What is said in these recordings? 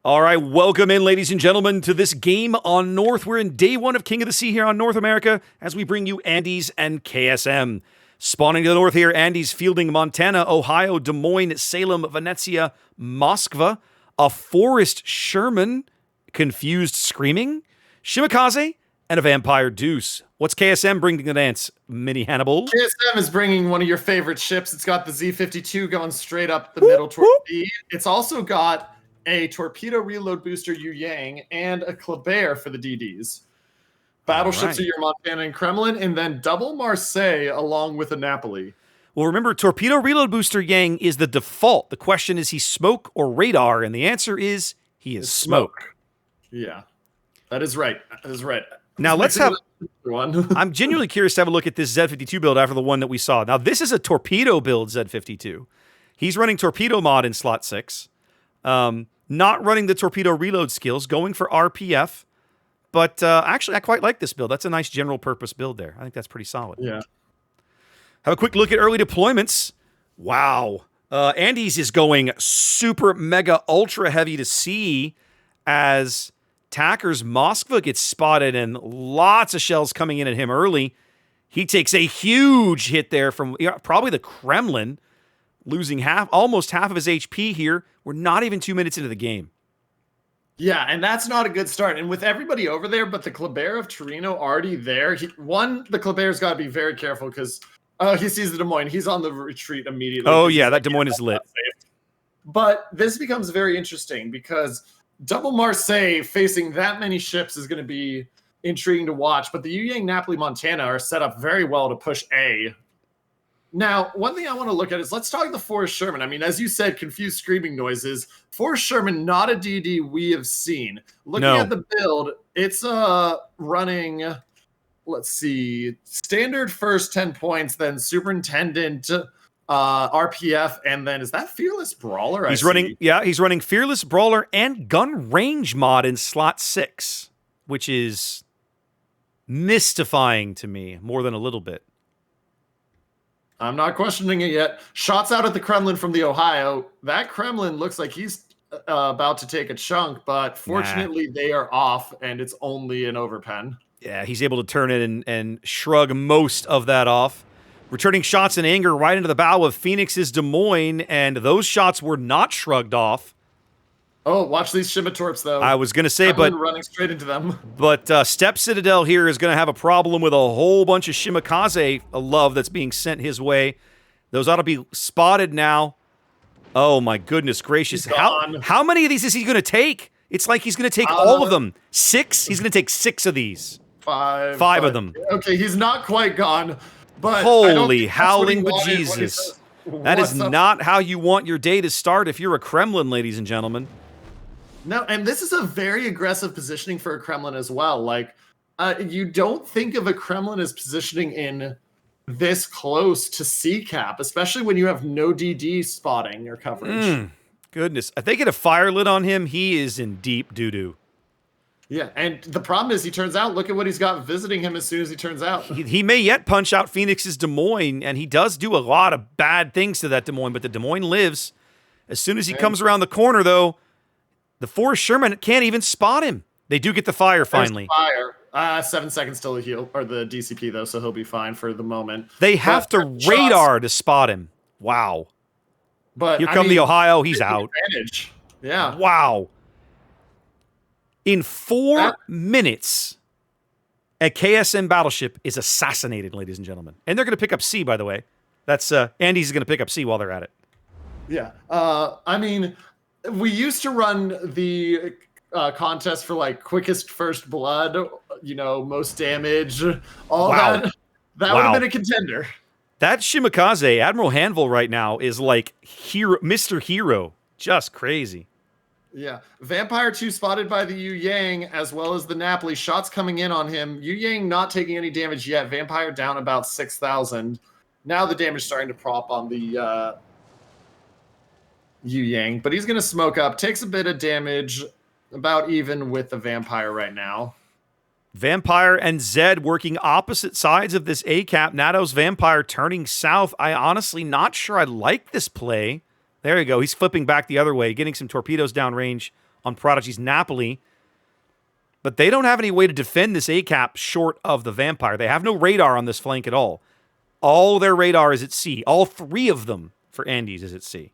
All right, welcome in, ladies and gentlemen, to this game on North. We're in day one of King of the Sea here on North America as we bring you Andes and KSM. Spawning to the north here, Andes fielding Montana, Ohio, Des Moines, Salem, Venezia, Moskva, a Forest Sherman, Confused Screaming, Shimakaze, and a Vampire Deuce. What's KSM bringing to the dance, Mini Hannibal? KSM is bringing one of your favorite ships. It's got the Z-52 going straight up the middle toward B. It's also got a torpedo reload booster Yu Yang and a Qualifier for the DDs. Battleships are your Montana and Kremlin, and then double Marseille along with a Napoli. Well, remember, torpedo reload booster Yang is the default. The question is, he smoke or radar? And the answer is, he is smoke. Yeah, that is right. That is right. Now let's have one. I'm genuinely curious to have a look at this Z-52 build after the one that we saw. Now this is a torpedo build Z-52. He's running torpedo mod in slot 6. Not running the torpedo reload skills, going for RPF. But actually, I quite like this build. That's a nice general purpose build there. I think that's pretty solid. Yeah. Have a quick look at early deployments. Wow. Andes is going super mega ultra heavy to sea as Tacker's Moskva gets spotted and lots of shells coming in at him early. He takes a huge hit there from probably the Kremlin, losing almost half of his HP here. We're not even 2 minutes into the game. Yeah, and that's not a good start. And with everybody over there, but the Qualifier of Torino already there, the Qualifier's got to be very careful because he sees the Des Moines. He's on the retreat immediately. Oh, yeah, that Des Moines is lit. But this becomes very interesting because double Marseille facing that many ships is going to be intriguing to watch. But the Yu Yang, Napoli, Montana are set up very well to push A. Now, one thing I want to look at is let's talk the Forest Sherman. I mean, as you said, confused screaming noises. Forest Sherman, not a DD we have seen. Looking at the build, it's running, let's see, standard first 10 points, then superintendent, RPF, and then is that Fearless Brawler? He's running Fearless Brawler and Gun Range mod in slot 6, which is mystifying to me more than a little bit. I'm not questioning it yet. Shots out at the Kremlin from the Ohio. That Kremlin looks like he's about to take a chunk, but fortunately they are off, and it's only an overpen. Yeah, he's able to turn it and shrug most of that off. Returning shots in anger right into the bow of Phoenix's Des Moines, and those shots were not shrugged off. Oh, watch these Shimmatorps, though. I was going to say, Kremlin running straight into them. But Step Citadel here is going to have a problem with a whole bunch of Shimakaze love that's being sent his way. Those ought to be spotted now. Oh, my goodness gracious. How many of these is he going to take? It's like he's going to take all of them. 6? He's going to take 6 of these. 5 of them. Okay, he's not quite gone. But holy howling bejesus. That is not how you want your day to start if you're a Kremlin, ladies and gentlemen. No, and this is a very aggressive positioning for a Kremlin as well. Like, you don't think of a Kremlin as positioning in this close to C cap, especially when you have no DD spotting or coverage. Goodness. If they get a fire lit on him, he is in deep doo-doo. Yeah, and the problem is he turns out, look at what he's got visiting him as soon as he turns out. He may yet punch out Phoenix's Des Moines, and he does do a lot of bad things to that Des Moines, but the Des Moines lives. As soon as he comes around the corner, though, the Forest Sherman can't even spot him. They do get the fire finally. Fire. 7 seconds till the heal, or the DCP, though, so he'll be fine for the moment. They have to radar to spot him. Wow. But here the Ohio. He's out. Advantage. Yeah. Wow. In 4 minutes, a KSM battleship is assassinated, ladies and gentlemen. And they're going to pick up C, by the way. That's Andy's going to pick up C while they're at it. Yeah. I mean, we used to run the contest for like quickest first blood, you know, most damage, all that. That would have been a contender. That Shimakaze, Admiral Hanville right now, is like Mr. Hero. Just crazy. Yeah. Vampire 2 spotted by the Yu Yang, as well as the Napoli. Shots coming in on him. Yu Yang not taking any damage yet. Vampire down about 6,000. Now the damage starting to prop on the Yu Yang, but he's going to smoke up. Takes a bit of damage, about even with the Vampire right now. Vampire and Zed working opposite sides of this A-cap. NATO's Vampire turning south. I honestly not sure I like this play. There you go. He's flipping back the other way, getting some torpedoes downrange on Prodigy's Napoli. But they don't have any way to defend this A-cap short of the Vampire. They have no radar on this flank at all. All their radar is at sea. All 3 of them for Andes is at sea.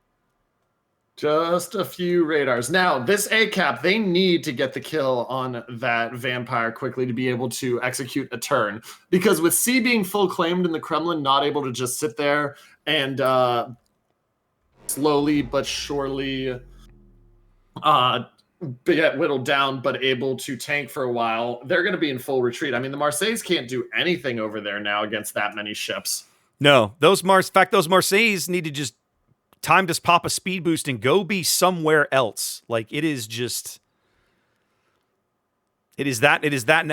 Just a few radars. Now, this A-cap, they need to get the kill on that Vampire quickly to be able to execute a turn. Because with C being full claimed in the Kremlin, not able to just sit there and slowly but surely get whittled down, but able to tank for a while, they're going to be in full retreat. I mean, the Marseilles can't do anything over there now against that many ships. No, those Marseilles need to just time to pop a speed boost and go be somewhere else. Like it is that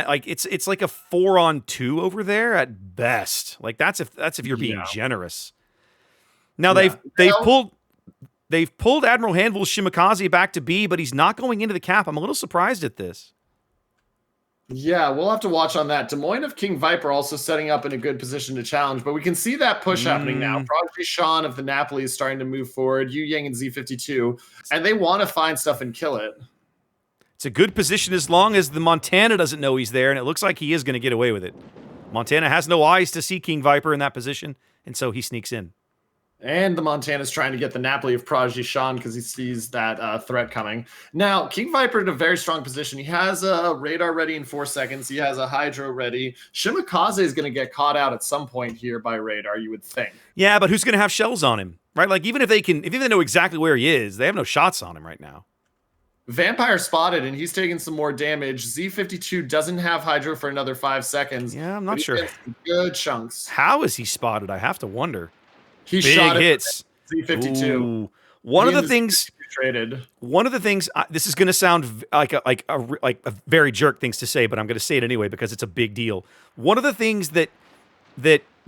like it's like a 4-on-2 over there at best. Like that's if you're being generous. Now they've pulled Admiral Hanville's Shimakaze back to B, but he's not going into the cap. I'm a little surprised at this. Yeah, we'll have to watch on that. Des Moines of King Viper also setting up in a good position to challenge, but we can see that push happening now. Prodigy Sean of the Napoli is starting to move forward, Yu Yang and Z52, and they want to find stuff and kill it. It's a good position as long as the Montana doesn't know he's there, and it looks like he is going to get away with it. Montana has no eyes to see King Viper in that position, and so he sneaks in. And the Montana's trying to get the Napoli of Prodigy Sean because he sees that threat coming. Now, King Viper in a very strong position. He has a radar ready in 4 seconds. He has a hydro ready. Shimakaze is going to get caught out at some point here by radar, you would think. Yeah, but who's going to have shells on him, right? Like, even if they know exactly where he is, they have no shots on him right now. Vampire spotted, and he's taking some more damage. Z52 doesn't have hydro for another 5 seconds. Yeah, I'm not sure. Good chunks. How is he spotted? I have to wonder. He Big shot hits. Z52. Ooh. One of the things. This is going to sound like a very jerk things to say, but I'm going to say it anyway because it's a big deal. One of the things that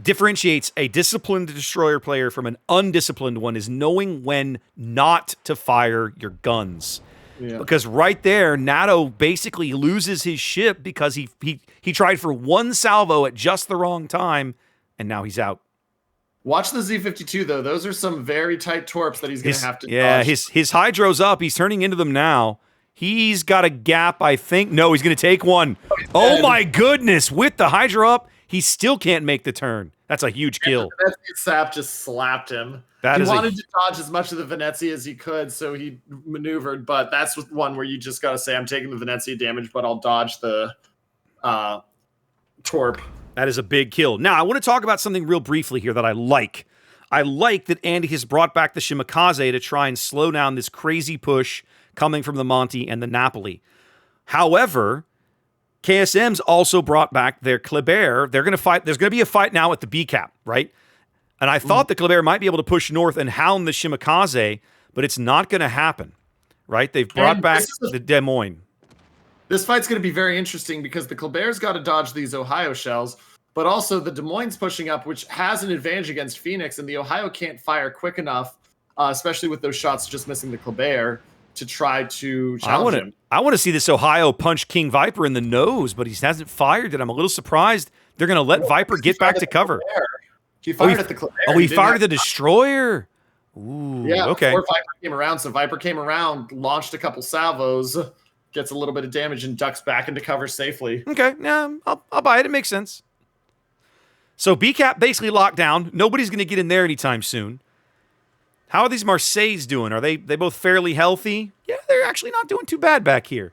differentiates a disciplined destroyer player from an undisciplined one is knowing when not to fire your guns. Yeah. Because right there, NATO basically loses his ship because he tried for one salvo at just the wrong time, and now he's out. Watch the Z52, though. Those are some very tight torps that he's going to have to dodge. His hydro's up. He's turning into them now. He's got a gap, I think. No, he's going to take one. Oh, my goodness. With the hydro up, he still can't make the turn. That's a huge kill. That sap just slapped him. He wanted to dodge as much of the Venezia as he could, so he maneuvered, but that's one where you just got to say, I'm taking the Venezia damage, but I'll dodge the torp. That is a big kill. Now, I want to talk about something real briefly here that I like. I like that Andy has brought back the Shimakaze to try and slow down this crazy push coming from the Monty and the Napoli. However, KSM's also brought back their Kleber. They're going to fight. There's going to be a fight now at the B cap, right? And I thought the Kleber might be able to push north and hound the Shimakaze, but it's not going to happen, right? They've brought back the Des Moines. This fight's going to be very interesting because the Kleber's got to dodge these Ohio shells, but also the Des Moines pushing up, which has an advantage against Phoenix, and the Ohio can't fire quick enough, especially with those shots just missing the Kleber, to try to challenge him. I want to see this Ohio punch King Viper in the nose, but he hasn't fired it. I'm a little surprised they're going to let Viper get back to cover. He fired at the Kleber. Oh, he fired at the Destroyer? Ooh, yeah, okay. Before Viper came around, so Viper came around, launched a couple salvos, gets a little bit of damage, and ducks back into cover safely. Okay, yeah, I'll buy it. It makes sense. So B-Cap basically locked down. Nobody's going to get in there anytime soon. How are these Marseilles doing? Are they both fairly healthy? Yeah, they're actually not doing too bad back here.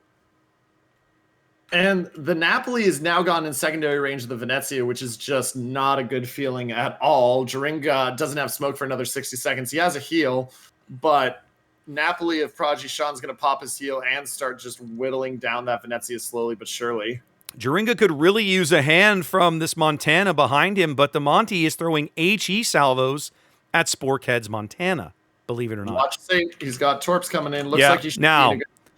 And the Napoli is now gone in secondary range of the Venezia, which is just not a good feeling at all. Jaringa doesn't have smoke for another 60 seconds. He has a heal, but Napoli of Prodigy Sean's going to pop his heal and start just whittling down that Venezia slowly but surely. Jaringa could really use a hand from this Montana behind him, but the Monty is throwing HE salvos at Sporkhead's Montana, believe it or not. Watch Saint. He's got torps coming in. Looks like he should now,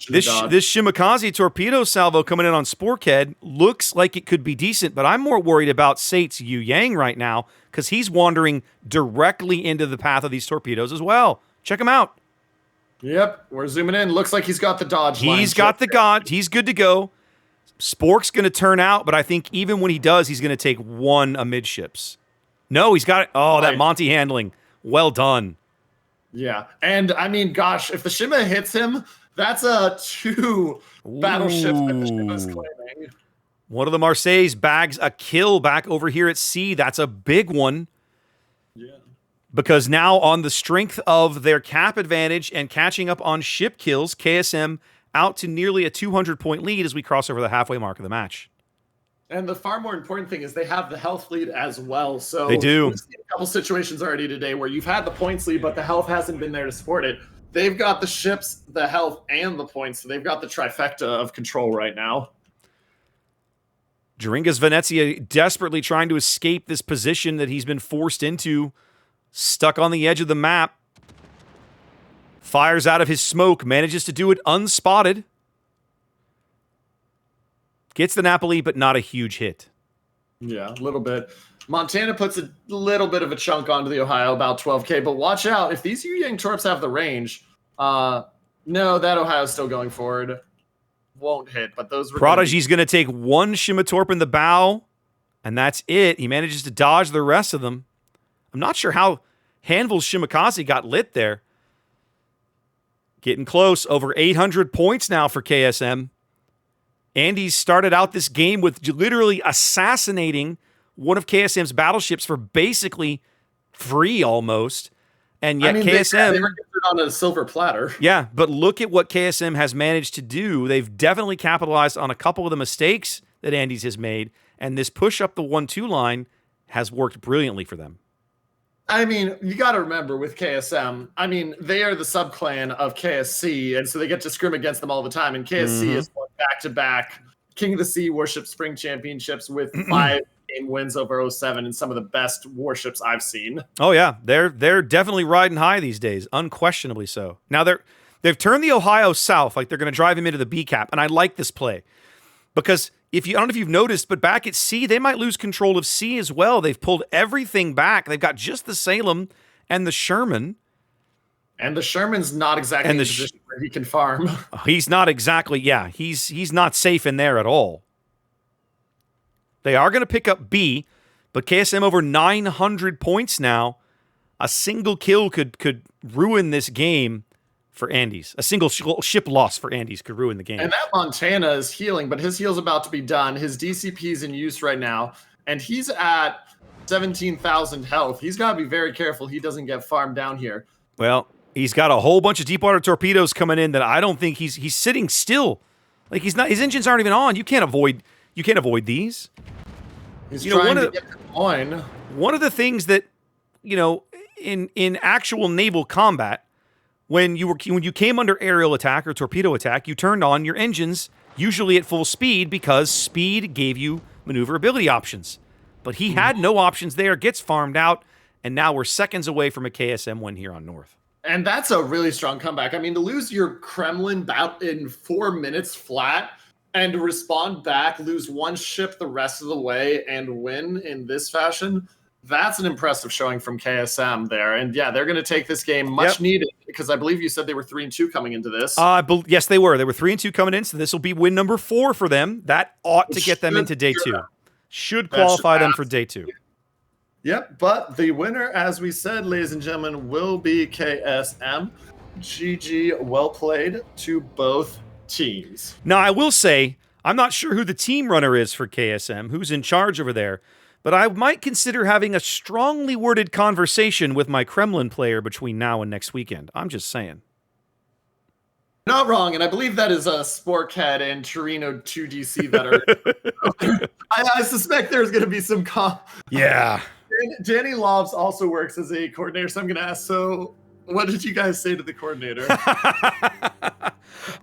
this Shimakaze torpedo salvo coming in on Sporkhead looks like it could be decent, but I'm more worried about Sate's Yu Yang right now because he's wandering directly into the path of these torpedoes as well. Check him out. Yep, we're zooming in. Looks like he's got the dodge line. He's got the god. He's good to go. Spork's going to turn out, but I think even when he does, he's going to take one amidships. No, he's got it. Oh, that Monty handling. Well done. Yeah, and I mean, gosh, if the Shima hits him, That's a 2 battleships that the ship is Ooh. claiming. One of the Marseilles bags a kill back over here at sea. That's a big one. Yeah. Because now on the strength of their cap advantage and catching up on ship kills, KSM out to nearly a 200-point lead as we cross over the halfway mark of the match. And the far more important thing is they have the health lead as well. So they do. We've seen a couple situations already today where you've had the points lead, but the health hasn't been there to support it. They've got the ships, the health, and the points. So they've got the trifecta of control right now. Dringas Venezia desperately trying to escape this position that he's been forced into, stuck on the edge of the map. Fires out of his smoke, manages to do it unspotted. Gets the Napoli, but not a huge hit. Yeah, a little bit. Montana puts a little bit of a chunk onto the Ohio, about 12K. But watch out. If these Yu-Yang Torps have the range, no, that Ohio's still going forward. Won't hit, but those were Prodigy's going to take one Shimitorp in the bow, and that's it. He manages to dodge the rest of them. I'm not sure how Hanvel's Shimakaze got lit there. Getting close. Over 800 points now for KSM. Andy's started out this game with literally assassinating one of KSM's battleships for basically free almost. And yet KSM... They were gifted on a silver platter. Yeah, but look at what KSM has managed to do. They've definitely capitalized on a couple of the mistakes that Andy's has made, and this push up the 1-2 line has worked brilliantly for them. I mean, you got to remember with KSM, I mean, they are the sub-clan of KSC, and so they get to scrim against them all the time. And KSC is going back-to-back King of the Sea Warship Spring Championships with 5-game wins over 07 and some of the best warships I've seen. Oh, yeah. They're definitely riding high these days, unquestionably so. Now, they've turned the Ohio south, like they're going to drive him into the B cap, and I like this play. Because I don't know if you've noticed, but back at sea, they might lose control of sea as well. They've pulled everything back. They've got just the Salem and the Sherman. And the Sherman's not exactly in the position where he can farm. He's not exactly, yeah. He's not safe in there at all. They are going to pick up B, but KSM over 900 points now. A single kill could ruin this game for Andes. A single ship loss for Andes could ruin the game. And that Montana is healing, but his heal's about to be done. His DCP is in use right now, and he's at 17,000 health. He's got to be very careful he doesn't get farmed down here. Well, he's got a whole bunch of deep water torpedoes coming in that I don't think he's sitting still. Like he's not. His engines aren't even on. You can't avoid these. He's trying to get the coin. One of the things that in actual naval combat, when you came under aerial attack or torpedo attack, you turned on your engines usually at full speed because speed gave you maneuverability options. But he had no options there. Gets farmed out, and now we're seconds away from a KSM win here on North. And that's a really strong comeback. I mean, to lose your Kremlin bout in 4 minutes flat and to respond back, lose one ship the rest of the way, and win in this fashion, that's an impressive showing from KSM there. And yeah, they're going to take this game much needed because I believe you said they were 3-2 coming into this. Yes, they were. They were 3-2 coming in, so this will be win number 4 for them. That ought to get them into day 2. Should qualify them for day 2. Yep, but the winner, as we said, ladies and gentlemen, will be KSM. GG, well played to both teams. Now, I will say, I'm not sure who the team runner is for KSM, who's in charge over there, but I might consider having a strongly worded conversation with my Kremlin player between now and next weekend. I'm just saying. Not wrong, and I believe that is Sporkhead and Torino 2DC that are... I suspect there's going to be some... Yeah. Danny Lobs also works as a coordinator, so I'm going to ask, so what did you guys say to the coordinator?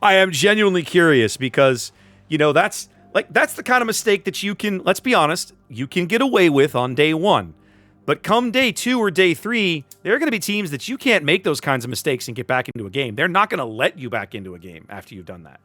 I am genuinely curious because, that's the kind of mistake that you can, let's be honest, you can get away with on day 1. But come day 2 or day 3, there are going to be teams that you can't make those kinds of mistakes and get back into a game. They're not going to let you back into a game after you've done that.